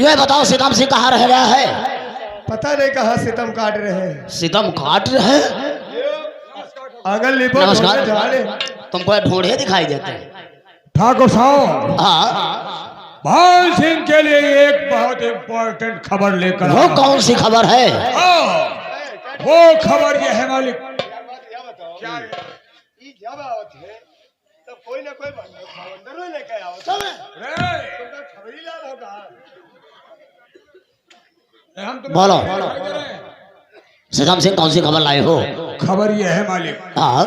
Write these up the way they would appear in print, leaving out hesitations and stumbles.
ये बताओ सितम सिंह कहाँ रह गया है? पता नहीं कहाँ सितम काट रहे हैं। सितम काट रहे हैं? अगल लिपो नमस्कार। झाड़े तुमको ढूंढे दिखाई देते हैं। ठाकुर साहब, हाँ, भान सिंह के लिए एक बहुत इम्पोर्टेंट खबर लेकर वो आया। कौन सी खबर है? वो खबर ये है मालिक। क्या है? तो कोई ना कोई बंदर लेके आओ। बोलो सितम सिंह कौन सी खबर लाए हो? खबर ये है मालिक, हाँ,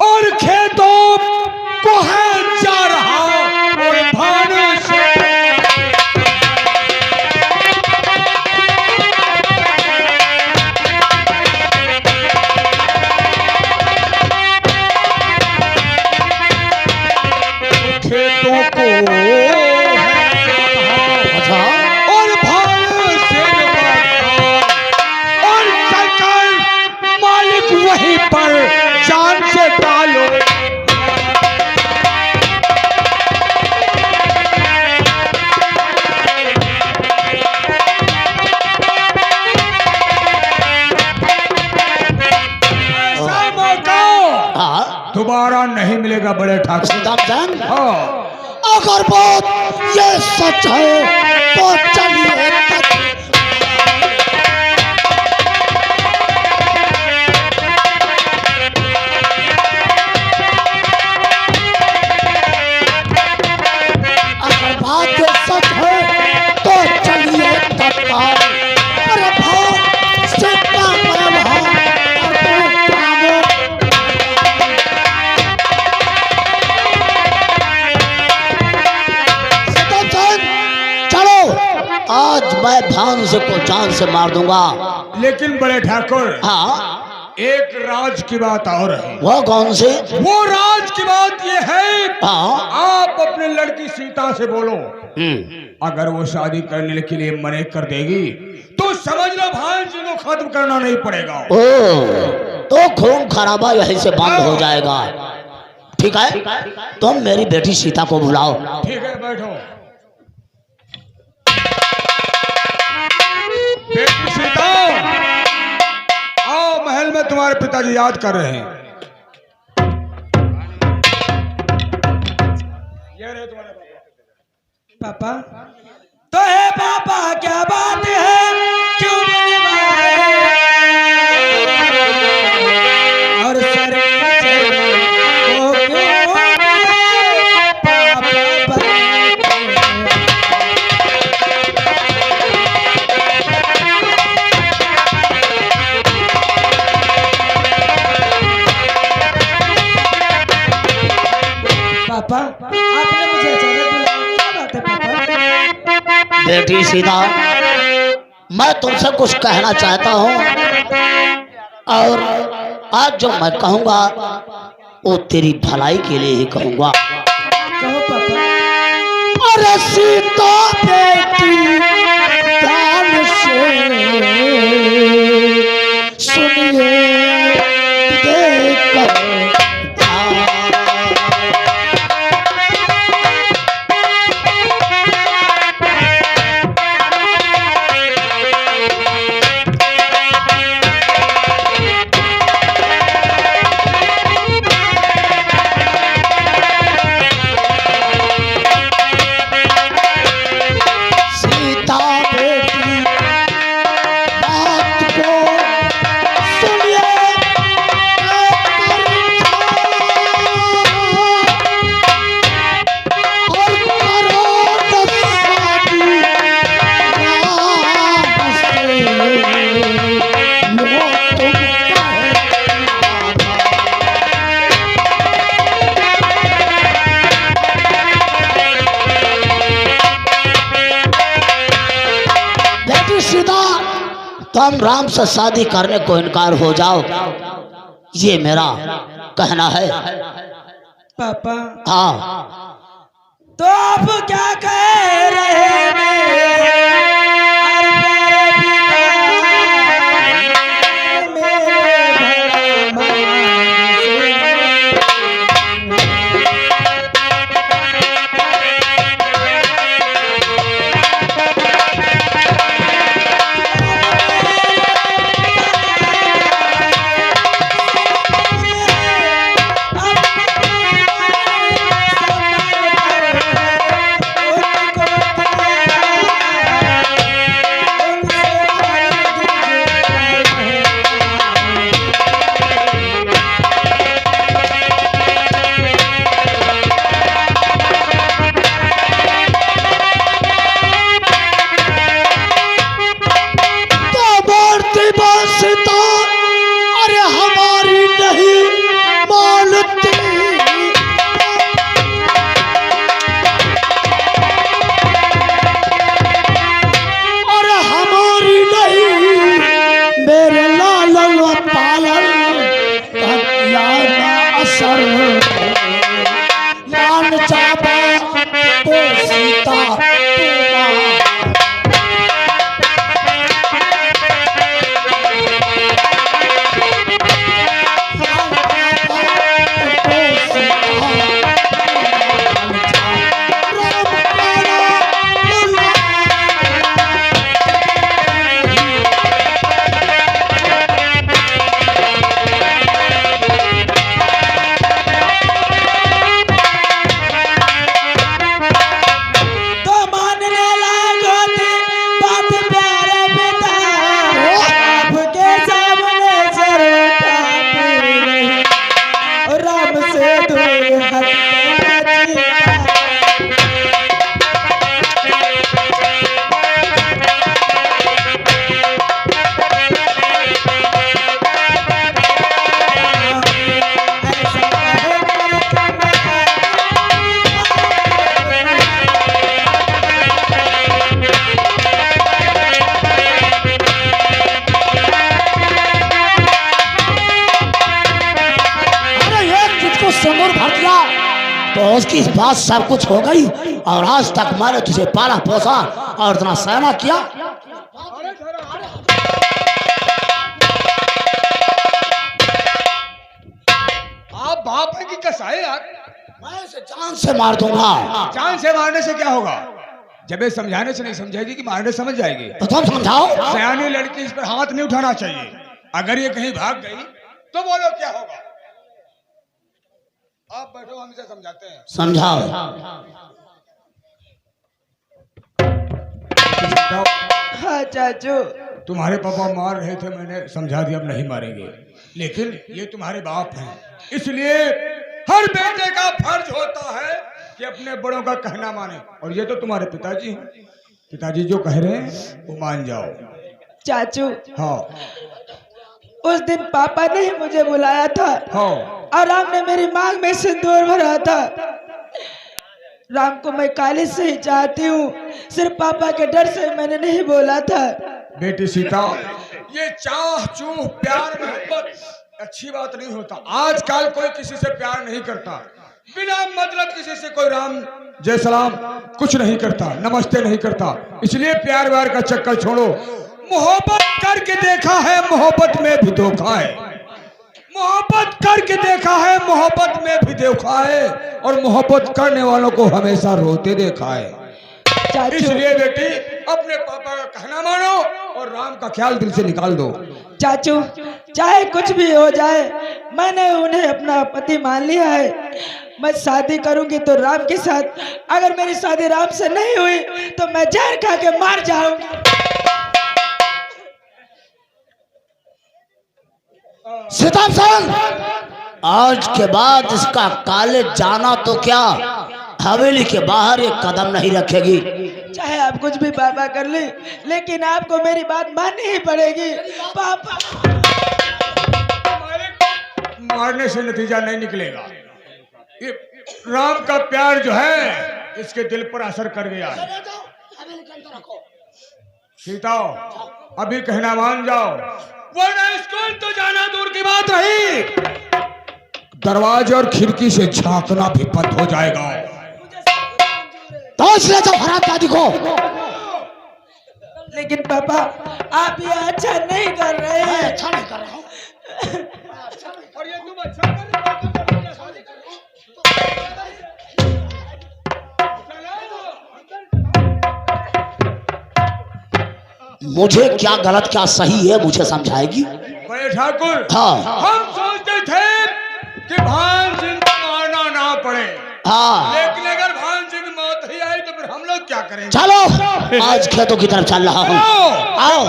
और खेतों को है जा रहा और भानु से खेतों को अच्छा, और भानु से और सरकार मालिक वहीं पर जान से डालो। हाँ, दोबारा नहीं मिलेगा बड़े ठाकुर। सितम सिंह, हाँ, अगर बात ये सच है तो चलिए अगर बात ये सच है तो चलिए तत्काल। अरे भाई सिक्का पर भाई चलो, आज मैं भान से को जान से मार दूंगा। लेकिन बड़े ठाकुर, हाँ, एक राज की बात और है। वो कौन सी? वो राज की बात ये है, हाँ, आप अपने लड़की सीता से बोलो, हम्म, अगर वो शादी करने के लिए मने कर देगी तो समझ लो भाई जी को खत्म करना नहीं पड़ेगा। ओ, तो खून खराबा यहीं से बंद हो जाएगा। ठीक है, तुम मेरी बेटी सीता को बुलाओ। ठीक है, बैठो। बेटी सीता, आओ, महल में तुम्हारे पिताजी याद कर रहे हैं। ये रहे तुम्हारे पापा। तो है पापा, क्या बात है, क्यों बुलवाए और सर को क्यों पापा पापा, आपने मुझे अचानक बुलाया, क्या बात है पापा? बेटी सीता, मैं तुमसे कुछ कहना चाहता हूँ और आज जो मैं कहूँगा वो तेरी भलाई के लिए ही कहूँगा। कहो पापा। अरे सीता बेटी ध्यान से सुनिए, देखकर तुम राम से शादी करने को इनकार हो जाओ, ये मेरा कहना है। पापा, हाँ, तो आप क्या कह रहे हैं? जाबा तो सीता तो उसकी इस बात सब कुछ हो गई और आज तक मैंने तुझे पाला पोसा और इतना सहना किया। आप बाप है कि कसाई यार? मैं इसे जान से मार दूंगा। जान से मारने से क्या होगा? जब ये समझाने से नहीं समझेगी कि मारने समझ जाएगी। तो तुम समझाओ। सयानी लड़की इस पर हाथ नहीं उठाना चाहिए। अगर ये कहीं भाग गई तो बोलो क्या होगा? आप बैठो, हम इसे समझाते हैं। समझाओ। हाँ चाचू, तुम्हारे पापा मार रहे थे, मैंने समझा दिया अब नहीं मारेंगे, लेकिन ये तुम्हारे बाप हैं, इसलिए हर बेटे का फर्ज होता है कि अपने बड़ों का कहना माने। और ये तो तुम्हारे पिताजी हैं, पिताजी जो कह रहे हैं वो मान जाओ। चाचू हाँ उस दिन पापा ने ही मुझे बुलाया था। हाँ। और राम ने मेरी मांग में सिंदूर भरा था। राम को मैं काले से ही चाहती हूँ, सिर्फ पापा के डर से मैंने नहीं बोला था। बेटी सीता, ये चाह चूह प्यार मोहब्बत अच्छी बात नहीं होता। आजकल कोई किसी से प्यार नहीं करता, बिना मतलब किसी से कोई राम जय सलाम कुछ नहीं करता, नमस्ते नहीं करता। इसलिए प्यार व्यार का चक्कर छोड़ो। मोहब्बत करके देखा है, मोहब्बत में भी धोखा है। मोहब्बत करके देखा है, मोहब्बत में भी धोखा है। और मोहब्बत करने वालों को हमेशा रोते देखा है। इसलिए बेटी अपने पापा का कहना मानो और राम का ख्याल दिल से निकाल दो। चाचू चाहे कुछ भी हो जाए, मैंने उन्हें अपना पति मान लिया है। मैं शादी करूंगी तो राम के साथ। अगर मेरी शादी राम से नहीं हुई तो मैं जहर खा के मार जाऊंगी। सीताम संग, आज के बाद इसका कॉलेज जाना तो क्या, हवेली के बाहर एक कदम नहीं रखेगी। चाहे आप कुछ भी पापा कर ले, लेकिन आपको मेरी बात माननी ही पड़ेगी। पापा मारने से नतीजा नहीं निकलेगा। ये राम का प्यार जो है इसके दिल पर असर कर गया है। सीता अभी कहना मान जाओ, वरना स्कूल तो जाना दूर की बात रही, दरवाजे और खिड़की से झांकना भी बंद हो जाएगा। तो इसलिए जब हरा दादी को। लेकिन पापा आप ये अच्छा नहीं कर रहे हैं। अच्छा नहीं कर रहा हूँ। और ये तुम अच्छा कर रहे हो। मुझे क्या गलत क्या सही है मुझे समझाएगी। बड़े ठाकुर, हाँ हम सोचते थे कि भान सिंह को मारना ना पड़े, हाँ, लेकिन अगर भान सिंह मौत ही आई तो फिर हम लोग क्या करेंगे? चलो आज खेतों की तरफ चल रहा हूँ। आओ।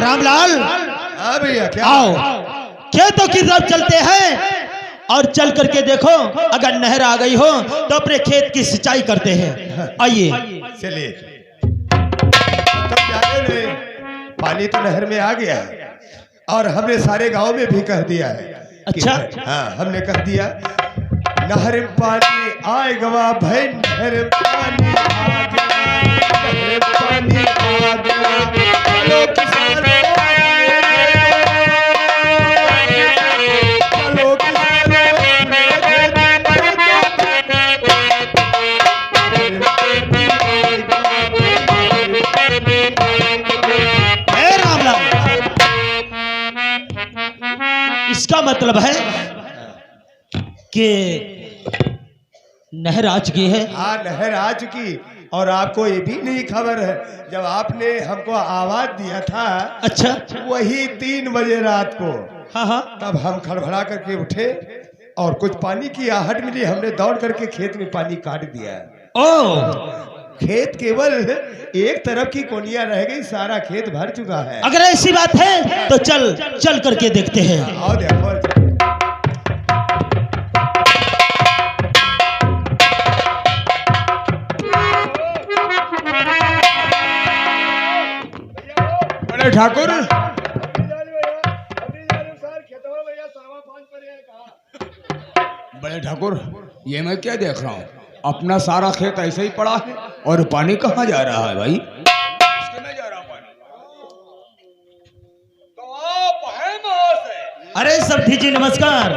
रामलाल, हाँ भैया क्या? आओ खेतों की तरफ चलते हैं और चल करके देखो, अगर नहर आ गई हो तो अपने खेत की सिंचाई करते हैं। आइए चलिए। तब जाने ले, पानी तो नहर में आ गया है और हमने सारे गांव में भी कह दिया है। अच्छा? हाँ, हमने कह दिया नहर पानी आए गवा भाई, नहर पानी आ गया, नहर पानी आ गया, चलो किसान इसका मतलब है कि नहर आ चुकी है। हाँ, नहर आ चुकी। और आपको ये भी नहीं खबर है, जब आपने हमको आवाज दिया था, अच्छा, वही 3 बजे रात को, हाँ हाँ, तब हम खड़बड़ा करके उठे और कुछ पानी की आहट मिली, हमने दौड़ करके खेत में पानी काट दिया। ओ, खेत केवल एक तरफ की कोनिया रह गई, सारा खेत भर चुका है। अगर ऐसी बात है तो चल करके देखते हैं। आओ देखो। बड़े ठाकुर, बड़े ठाकुर, ये मैं क्या देख रहा हूँ? अपना सारा खेत ऐसे ही पड़ा है और पानी कहाँ जा रहा है भाई? इसके में जा रहा पानी। तो आप हैं वहां से? अरे सब्ठी जी नमस्कार।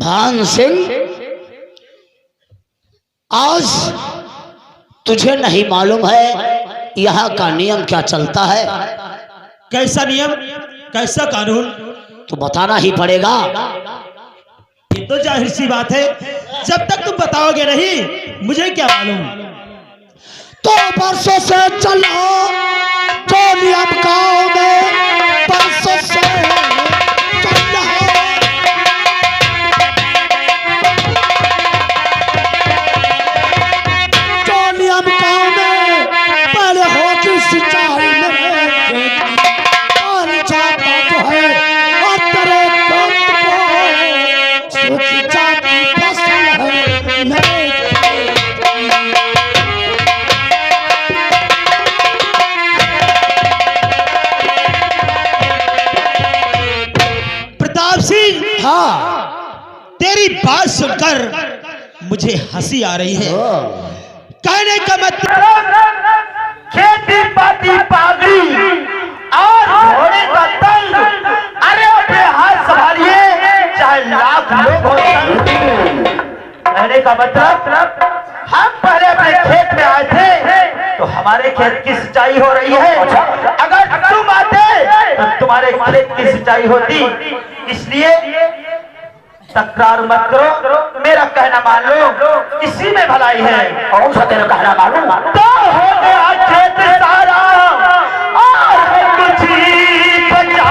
भान सिंह, आज तुझे नहीं मालूम है यहाँ का नियम क्या चलता है? कैसा नियम, कैसा कानून? तो बताना ही पड़ेगा। ये तो जाहिर सी बात है, जब तक तुम बताओगे नहीं मुझे क्या मालूम। तो बरसों से चला जो नियम गाँव में, बरसों से चल रहा। जो नियम गाँव में पहले होगी सिंचाई में, और जाता जो है और तेरे खेत को सूखी जाती फसल है मेरे। प्रताप सिंह, हाँ, तेरी बात सुनकर मुझे हंसी आ रही है। कहने का मतलब खेती पाती पागड़ी और घोड़े का तंग, अरे अपने हाथ संभालिए चाहे लाख लोग हो। कहने का मतलब हम पहले अपने खेत में आए थे तो हमारे खेत की सिंचाई हो रही है, अगर तुम आते तो तुम्हारे खेत की सिंचाई होती। इसलिए तकरार मत करो, मेरा कहना मान लो, इसी में भलाई है। और सा तेरा कहना मालूम तो हो गया खेत सारा और कुछ ही बचा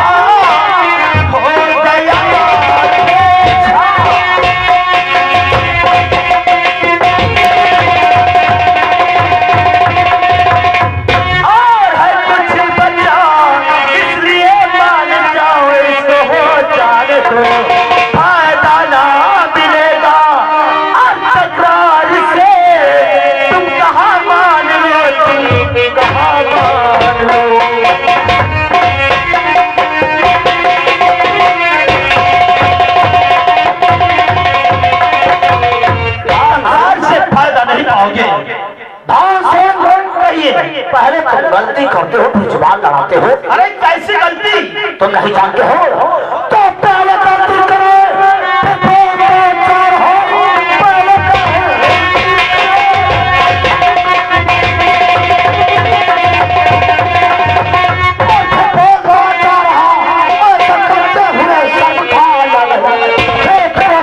हो गया। और है कुछ बचा, इसलिए मान जाओ, इसको हो जाने दो, फायदा ना मिलेगा तकरार से। तुम कहाँ मान लो, तुम कहाँ मान लो। हार से फायदा नहीं पाओगे, धान से कहिए। पहले तुम गलती करते हो फिर जुबान लड़ाते हो। अरे कैसी गलती तुम नहीं जानते हो? तो पहले गलती करो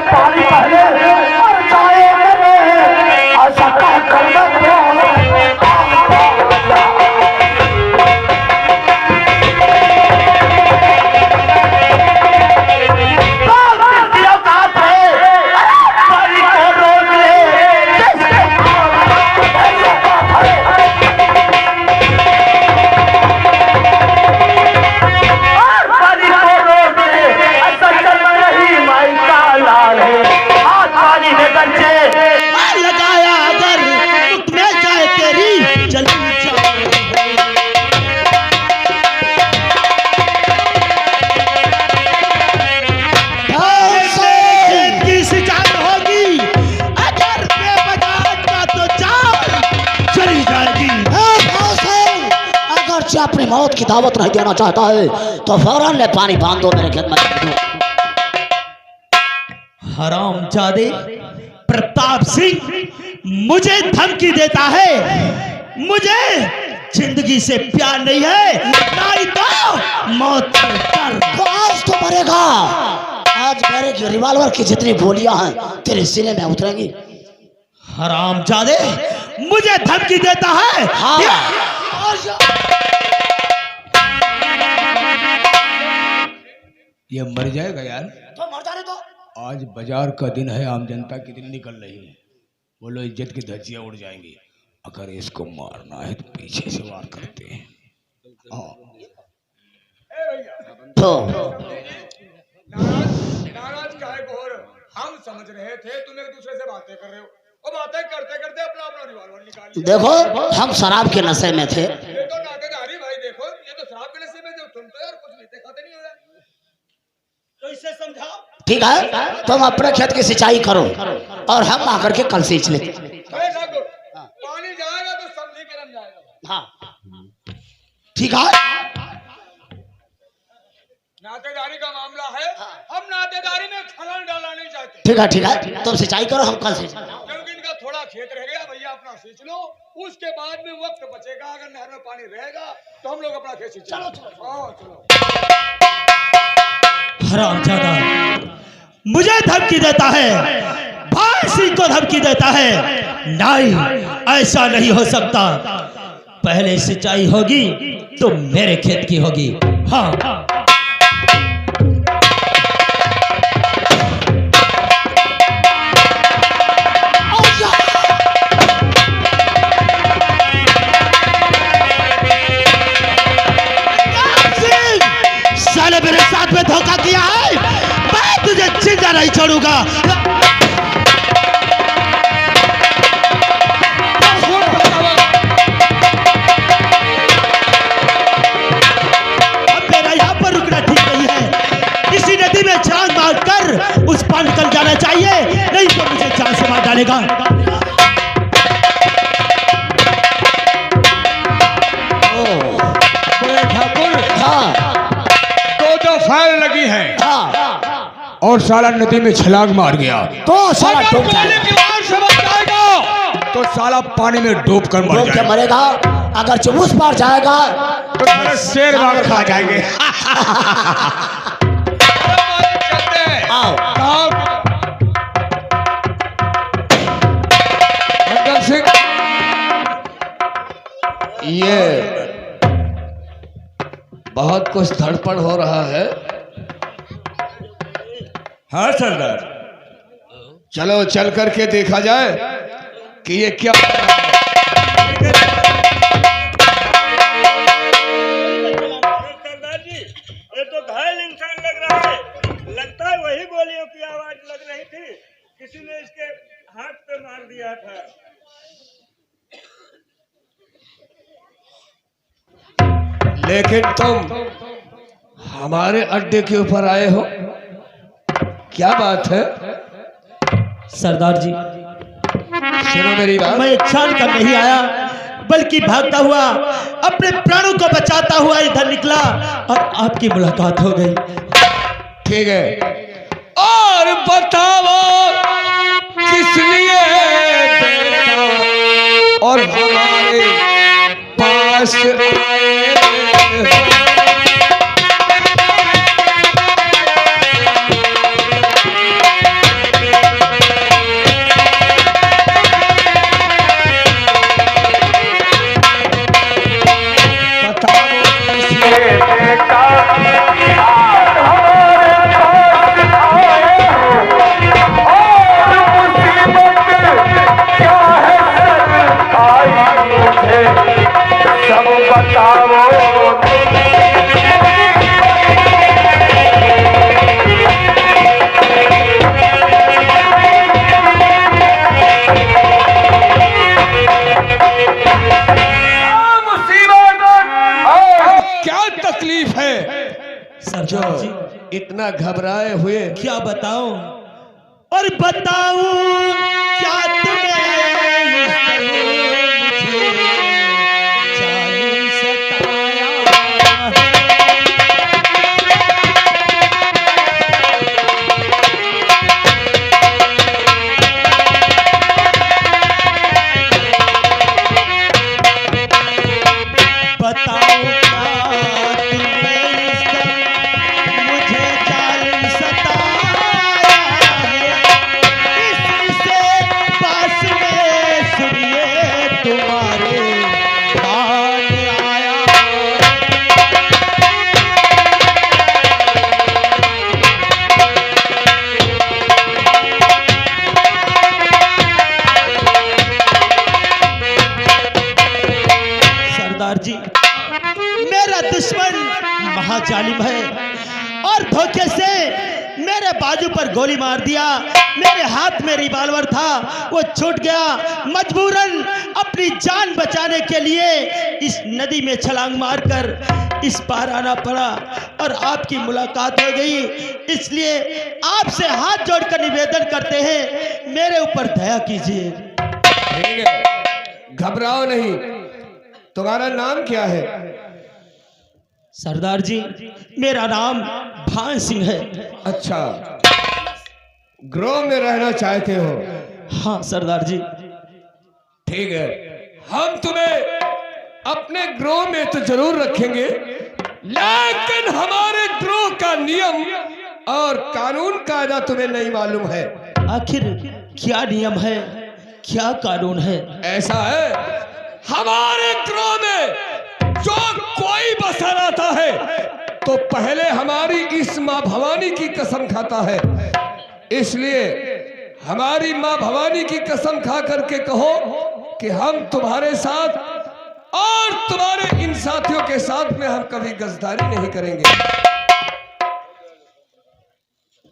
पानी पहले और जाए ऐसा कह कर लगाया अगर मुक्त में जाए तेरी जली जाए। खेत की सिंचाई होगी, अगर बेबजाज का तो जान चली जाएगी। अगर से अपनी मौत की दावत नहीं देना चाहता है तो फौरन ले पानी बांध दो मेरे खेत में। हरामजादे प्रताप सिंह मुझे धमकी देता है, मुझे जिंदगी से प्यार नहीं है, नहीं तो मौत से डर। तो आज तो मरेगा। आज मेरे की रिवॉल्वर की जितनी गोलियां हैं तेरे सीने में उतरेंगी। हरामजादे, मुझे धमकी देता है। हाँ। ये मर जाएगा यार। तो मर जाने दो। आज बाजार का दिन है, आम जनता कितनी निकल रही है। बोलो इज्जत की धज्जियां उड़ जाएंगी। अगर इसको मारना है तो पीछे से वार करते हैं। तो नाराज काहे को हो रहे हो? हम समझ रहे थे तुम एक दूसरे से बातें कर रहे हो और बातें करते करते अपना अपना रिवॉल्वर निकाल लिया। देखो हम शराब के नशे में थे। ये तो नातेदारी भाई, देखो ये तो शराब के नशे में थे। तुम तो यार कुछ मीठे खाते नहीं हो यार। तो इसे समझाओ। ठीक है, तुम अपने खेत की सिंचाई करो और हम आकर के कल सींच लेते। अरे ठाकुर, पानी जाएगा तो सब्जी के रंग जाएगा। हाँ ठीक है। नातेदारी का मामला है, हम नातेदारी में खलल डालना नहीं चाहते। ठीक है, तुम सिंचाई करो, हम कल सींच। क्योंकि इनका थोड़ा खेत रह गया, भैया अपना सींच लो, उसके बाद में वक्त बचेगा। अगर नहर में पानी रहेगा तो हम लोग अपना खेत सींचेंगे। चलो। हरामजादा मुझे धमकी देता है, भाई सिंह को धमकी देता है। नहीं, ऐसा नहीं हो सकता। पहले सिंचाई होगी तो मेरे खेत की होगी। हाँ साले मेरे साथ में धोखा किया है, मैं तुझे जिंदा नहीं छोड़ूंगा। अब मेरा यहाँ पर रुकना ठीक नहीं है। इसी नदी में छलांग मारकर उस पार निकल जाना चाहिए, नहीं तो मुझे जान से मार डालेगा। फायर लगी है। हाँ। और साला नदी में छलांग मार गया तो साला डूब जाएगा। से बच जाएगा तो साला पानी में डूब कर मर डूब के जाएगा। मरेगा। अगर चबूस पार जाएगा तो सारे शेर बागर खा जाएंगे। आओ। मंगल सिंह, ये बहुत कुछ धड़पड़ हो रहा है। हाँ सरदार, चलो चल करके देखा जाए कि ये क्या। सरदार जी, ये तो घायल इंसान लग रहा है। लगता है वही गोलियों की आवाज लग रही थी, किसी ने इसके हाथ पे मार दिया था। लेकिन तुम हमारे अड्डे के ऊपर आए हो, क्या बात है? सरदार जी, सुनो मेरी बात। मैं क्षण कर नहीं आया, बल्कि भागता हुआ अपने प्राणों को बचाता हुआ इधर निकला और आपकी मुलाकात हो गई। ठीक है, और बताओ किस लिए बेटा और हमारे पास आए हो? सरदार जी, इतना घबराए हुए क्या बताऊं और बताऊं क्या तुम्हें इस तरह मुझे जालिम सताया है। बताओ क्या तुम्हें दुश्मन महाजालिम है और धोखे से मेरे बाजू पर गोली मार दिया। मेरे हाथ में रिवॉल्वर था, वो छूट गया। मजबूरन अपनी जान बचाने के लिए इस नदी में छलांग मारकर इस पार आना पड़ा और आपकी मुलाकात हो गई। इसलिए आपसे हाथ जोड़कर निवेदन करते हैं, मेरे ऊपर दया कीजिए। ठीक है, घबराओ नहीं। तुम्हारा नाम क्या है? सरदार जी, मेरा नाम भान सिंह है। अच्छा, ग्रोह में रहना चाहते हो? हाँ सरदार जी। ठीक है, हम तुम्हें अपने ग्रोह में तो जरूर रखेंगे, लेकिन हमारे ग्रोह का नियम और कानून कायदा तुम्हें नहीं मालूम है। आखिर क्या नियम है, क्या कानून है? ऐसा है, हमारे ग्रोह में जो कोई बसा आता है तो पहले हमारी इस माँ भवानी की कसम खाता है। इसलिए हमारी माँ भवानी की कसम खा करके कहो कि हम तुम्हारे साथ और तुम्हारे इन साथियों के साथ में हम कभी गद्दारी नहीं करेंगे।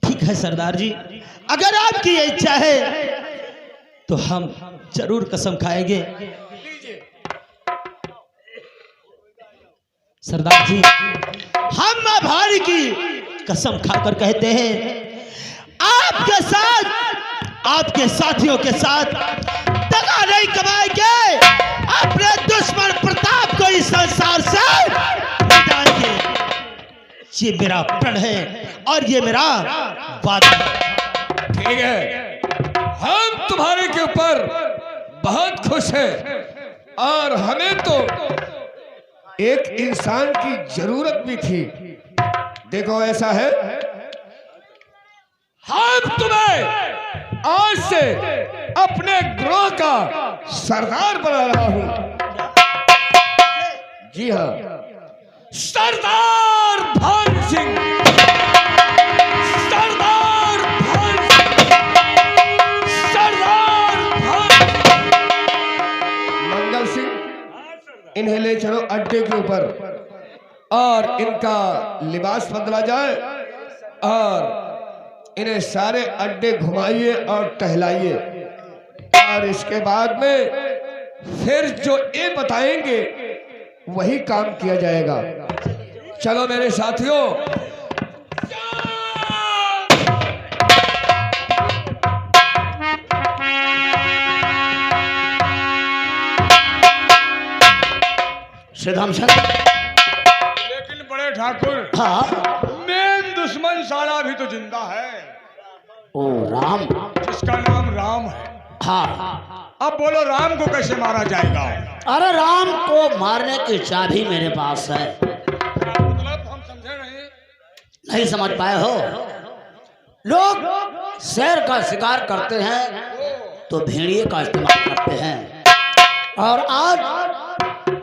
ठीक है सरदार जी, अगर आपकी ये इच्छा है तो हम जरूर कसम खाएंगे। सरदार जी, हम मां भवानी की कसम खाकर कहते हैं, आपके साथ, आपके साथियों के साथ दगा नहीं कमाएंगे। अपने दुश्मन प्रताप को इस संसार से मिटाएंगे। ये मेरा प्रण है और ये मेरा वादा है। ठीक है, हम तुम्हारे के ऊपर बहुत खुश हैं और हमें तो एक इंसान की जरूरत भी थी। देखो ऐसा है, हम तुम्हें आज से अपने ग्रोह का सरदार बना रहा हूं। जी हाँ, सरदार भान सिंह, सरदार भान सिंह, सरदार भान मंगल सिंह। इन्हें ले चलो अड्डे के ऊपर और इनका लिबास बदला जाए और इन्हें सारे अड्डे घुमाइए और टहलाइए और इसके बाद में फिर जो ये बताएंगे वही काम किया जाएगा। चलो मेरे साथियों, श्रीधाम सिंह। लेकिन बड़े ठाकुर, हाँ, मेन दुश्मन साला भी तो जिंदा है, ओ राम। जिसका नाम राम है। हाँ, अब बोलो राम को कैसे मारा जाएगा? अरे राम को मारने की चाबी मेरे पास है। मतलब हम समझे नहीं। नहीं समझ पाए हो? लोग शेर का शिकार करते हैं तो भेड़िए का इस्तेमाल करते हैं, और आज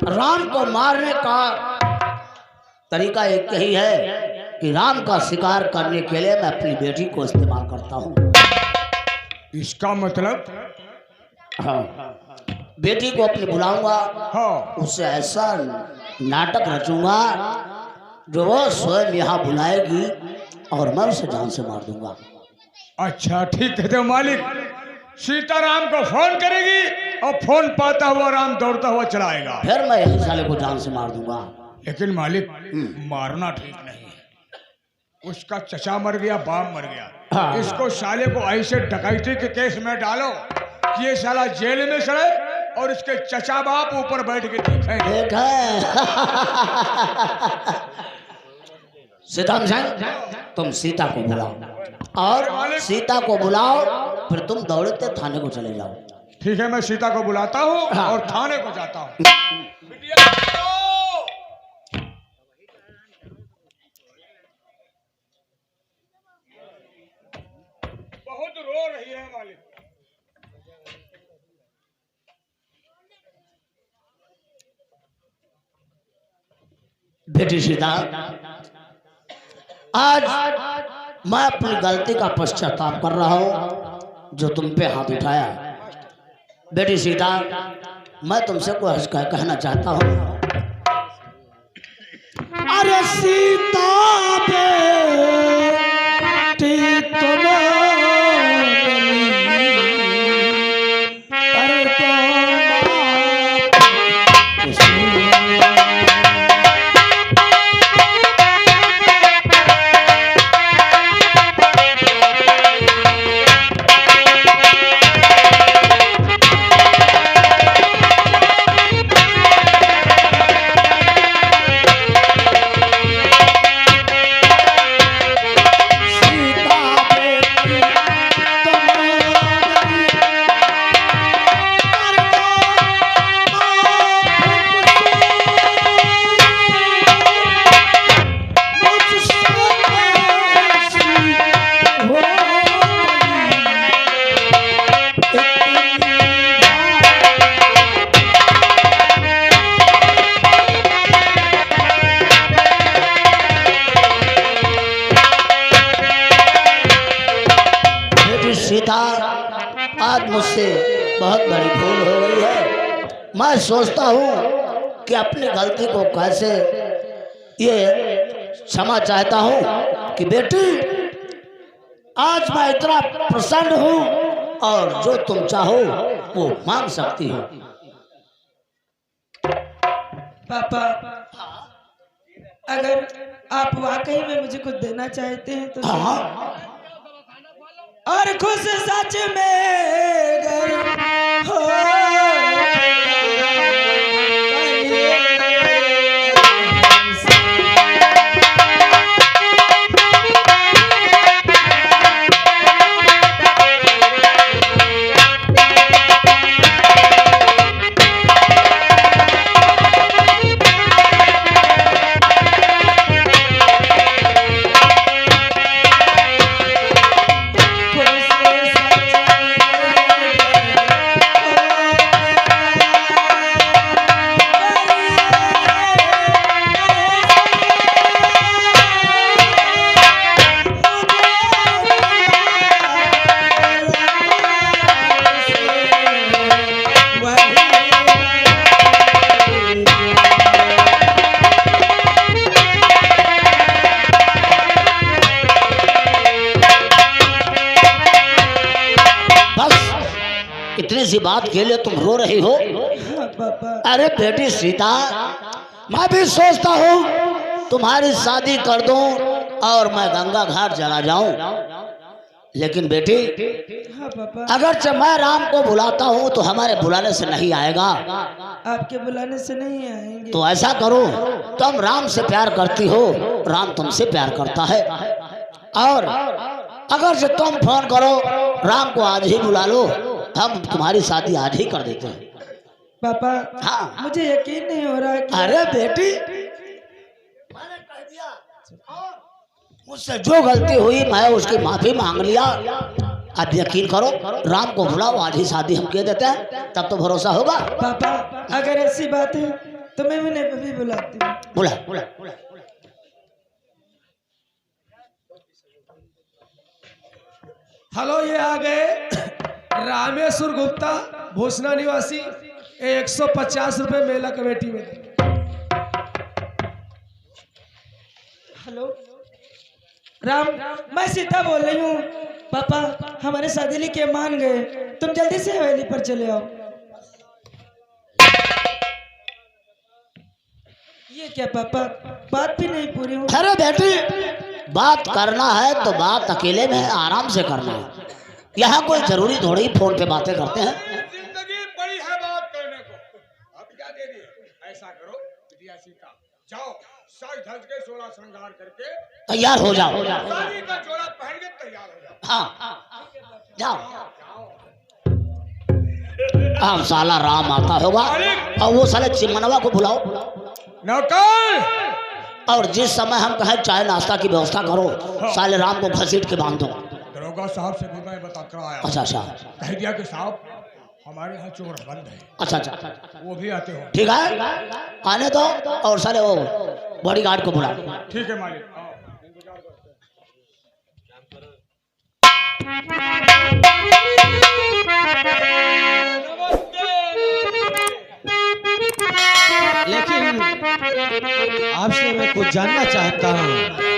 राम को मारने का तरीका एक ही है कि राम का शिकार करने के लिए मैं अपनी बेटी को इस्तेमाल करता हूँ। इसका मतलब? हाँ, बेटी को अपनी बुलाऊंगा, हाँ, उससे ऐसा नाटक रचूंगा जो वो स्वयं यहाँ बुलाएगी और मैं उसे जान से मार दूंगा। अच्छा ठीक है। तो मालिक, सीताराम को फोन करेगी और फोन पाता हुआ राम दौड़ता हुआ चला आएगा। फिर मैं इस साले को जान से मार दूंगा। लेकिन मालिक, मारना ठीक नहीं है। उसका चचा मर गया, बाप मर गया। हाँ। इसको साले को ऐसे डकैती के केस में डालो कि ये साला जेल में सड़े और इसके चचा बाप ऊपर बैठ के देखें। ठीक है। सीताराम सिंह, तुम सीता को बुलाओ और सीता को बुलाओ, फिर तुम दौड़ते थाने को चले जाओ। ठीक है, मैं सीता को बुलाता हूँ हाँ। और थाने को जाता हूँ। बिटिया, बहुत रो रही है मालिक। बेटी सीता, आज मैं अपनी गलती का पश्चाताप कर रहा हूँ जो तुम पे हाथ उठाया। बेटी सीता, मैं तुमसे कुछ कहना चाहता हूँ। से बहुत बड़ी भूल हो गई है। मैं सोचता हूँ कि अपनी गलती को कैसे ये क्षमा चाहता हूँ कि बेटी आज मैं इतना प्रसन्न हूँ और जो तुम चाहो वो मांग सकती हो। पापा, अगर आप वाकई में मुझे कुछ देना चाहते हैं तो हाँ और खुश सच में अगर हो इतनी सी बात के लिए तुम रो रही हो? पापा, अरे बेटी सीता, मैं भी सोचता हूँ तुम्हारी शादी कर दूं और मैं गंगा घाट चला जाऊं, लेकिन बेटी हाँ पापा, अगर जब मैं राम को बुलाता हूँ तो हमारे बुलाने से नहीं आएगा। आपके बुलाने से नहीं आएंगे। तो ऐसा करो, तुम राम से प्यार करती हो, राम तुमसे प्यार करता है, और अगर जो तुम फोन करो राम को आज ही बुला लो, हम तुम्हारी शादी आज ही कर देते हैं। पापा, हाँ। मुझे यकीन नहीं हो रहा है कि अरे बेटी, मैंने कह दिया, मुझसे जो गलती हुई मैं उसकी माफी मांग लिया। अब यकीन करो, राम को बुलाओ, आज ही शादी हम कह देते हैं, तब तो भरोसा होगा। पापा, अगर ऐसी बात है तो मैं उन्हें भी बुलाती हूँ। बुला बुला बुला। हेलो, ये आ गए रामेश्वर गुप्ता, भूषणा निवासी, 150 रुपए मेला कमेटी में। हेलो राम, मैं सीता बोल रही हूँ। पापा हमारे शादी लेके मान गए, तुम जल्दी से हवेली पर चले आओ। ये क्या पापा, बात भी नहीं पूरी हुई। अरे बेटी, बात करना है तो बात अकेले में आराम से करना है, यहाँ कोई जरूरी थोड़ी फोन पे बातें करते हैं। जिंदगी बड़ी है बात करने को, अब क्या दे दिए। ऐसा करो बिटिया सीता, जाओ साज धज के 16 श्रृंगार करके तैयार हो जाओ। शादी का जोड़ा पहन के तैयार हो जाओ। हाँ जाओ। अब साला राम आता होगा और वो साले चिमनवा को बुलाओ, नौकर, और जिस समय हम कहें चाय नाश्ता की व्यवस्था करो, साले राम को घसीट के बांध दो। दरोगा साहब से भी मैं बता कर आया। अच्छा अच्छा, कह दिया कि साहब हमारे यहाँ चोर बंद है, अच्छा अच्छा, वो भी आते हो। ठीक है, आने दो, और साले वो बॉडीगार्ड को बुला। ठीक है मालिक, आओ। लेकिन आपसे मैं कुछ जानना चाहता हूँ।